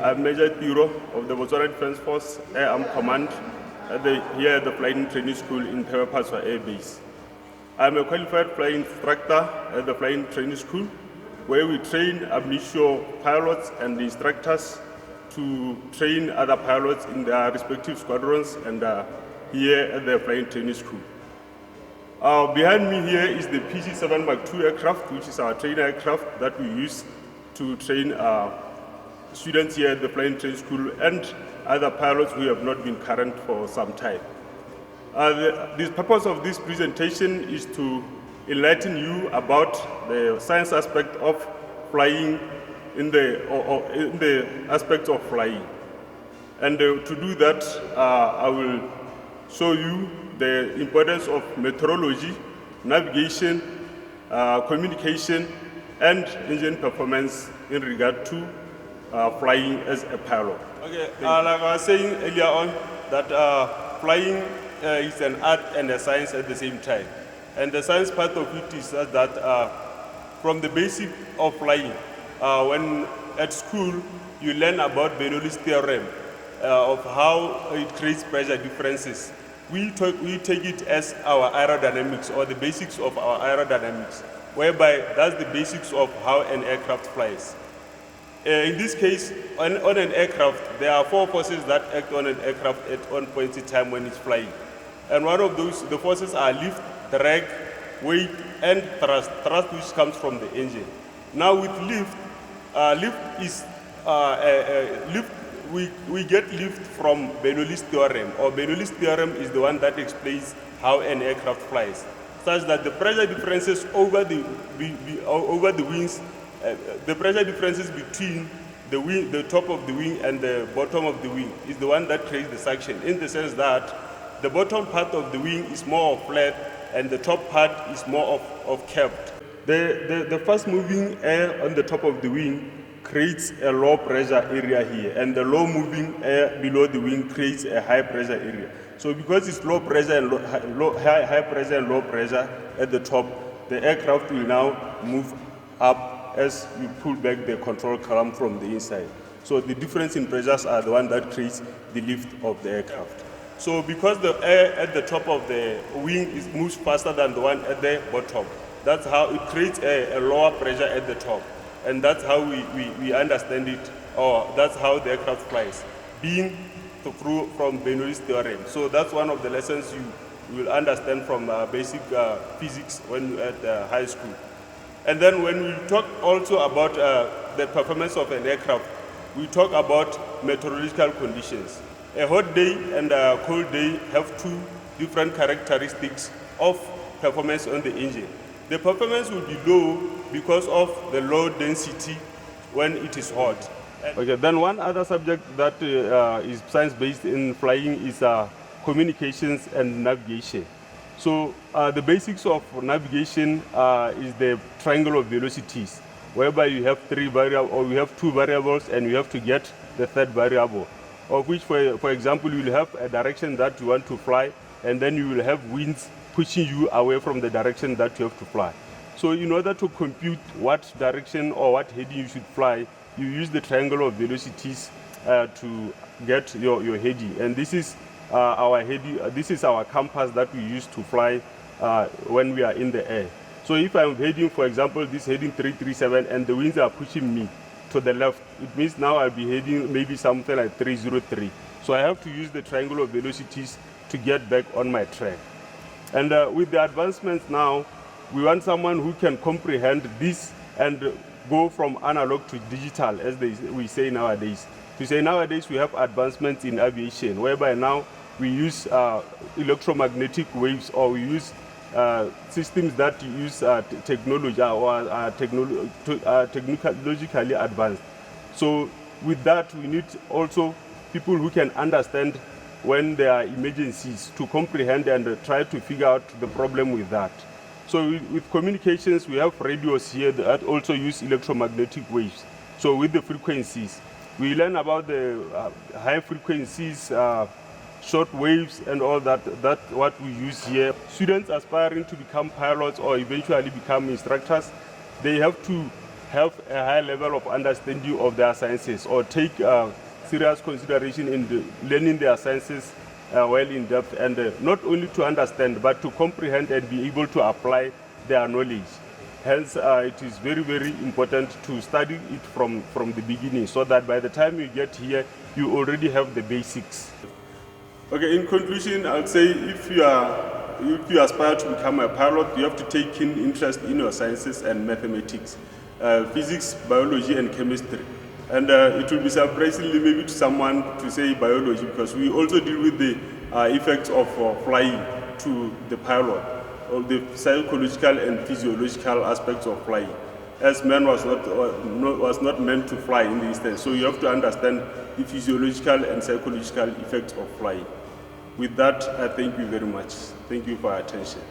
I'm Major Tiro of the Botswana Defence Force Air Arm Command here at the Flying Training School in Pepperpaswa Air Base. I'm a qualified flying instructor at the Flying Training School, where we train initial pilots and instructors to train other pilots in their respective squadrons and here at the Flying Training School. Behind me here is the PC-7 Mark II aircraft, which is our trainer aircraft that we use to train students here at the Flying Training School and other pilots who have not been current for some time. The purpose of this presentation is to enlighten you about the science aspect of flying in the aspects of flying. And to do that, I will show you the importance of meteorology, navigation, communication, and engine performance in regard to flying as a pilot. Okay, like I was saying earlier on, that flying is an art and a science at the same time. And the science part of it is that from the basic of flying, when at school you learn about Bernoulli's theorem of how it creates pressure differences. We take it as our aerodynamics, or the basics of our aerodynamics, whereby that's the basics of how an aircraft flies. In this case, on an aircraft, there are four forces that act on an aircraft at one point in time when it's flying. And one of those, the forces are lift, drag, weight, and thrust. Thrust which comes from the engine. Now with lift, we get lift from Bernoulli's theorem, or Bernoulli's theorem is the one that explains how an aircraft flies, such that the pressure differences over the wings, the pressure differences between the top of the wing and the bottom of the wing is the one that creates the suction, in the sense that the bottom part of the wing is more flat and the top part is more of curved. The fast moving air on the top of the wing creates a low pressure area here, and the low moving air below the wing creates a high pressure area. So because it's low pressure and high pressure and low pressure at the top, the aircraft will now move up as you pull back the control column from the inside. So the difference in pressures are the one that creates the lift of the aircraft. So because the air at the top of the wing moves faster than the one at the bottom, that's how it creates a lower pressure at the top. And that's how we understand it, or that's how the aircraft flies, being through from Bernoulli's theorem. So that's one of the lessons you will understand from basic physics when you're at high school. And then when we talk also about the performance of an aircraft, we talk about meteorological conditions. A hot day and a cold day have two different characteristics of performance on the engine. The performance will be low because of the low density when it is hot. Okay, then one other subject that is science-based in flying is communications and navigation. So the basics of navigation is the triangle of velocities, whereby you have you have two variables and you have to get the third variable, of which, for example, you will have a direction that you want to fly, and then you will have winds pushing you away from the direction that you have to fly. So in order to compute what direction or what heading you should fly, you use the triangle of velocities to get your heading. And this is our heading. This is our compass that we use to fly when we are in the air. So if I'm heading, for example, this heading 337, and the winds are pushing me to the left, it means now I'll be heading maybe something like 303. So I have to use the triangle of velocities to get back on my track. And with the advancements now, we want someone who can comprehend this and go from analog to digital, as we say nowadays. To say nowadays we have advancements in aviation, whereby now we use electromagnetic waves, or we use systems that use technology or technologically advanced. So with that, we need also people who can understand when there are emergencies, to comprehend and try to figure out the problem with that. So with communications, we have radios here that also use electromagnetic waves. So with the frequencies, we learn about the high frequencies, short waves, and all that. That's what we use here. Students aspiring to become pilots or eventually become instructors, they have to have a high level of understanding of their sciences, or take serious consideration in learning their sciences well in depth, and not only to understand but to comprehend and be able to apply their knowledge. Hence, it is very, very important to study it from the beginning, so that by the time you get here, you already have the basics. Okay, in conclusion, I would say if you aspire to become a pilot, you have to take keen interest in your sciences and mathematics, physics, biology, and chemistry. And it will be surprisingly maybe to someone to say biology, because we also deal with the effects of flying to the pilot, or the psychological and physiological aspects of flying, as man was not meant to fly in the instance. So you have to understand the physiological and psychological effects of flying. With that, I thank you very much. Thank you for your attention.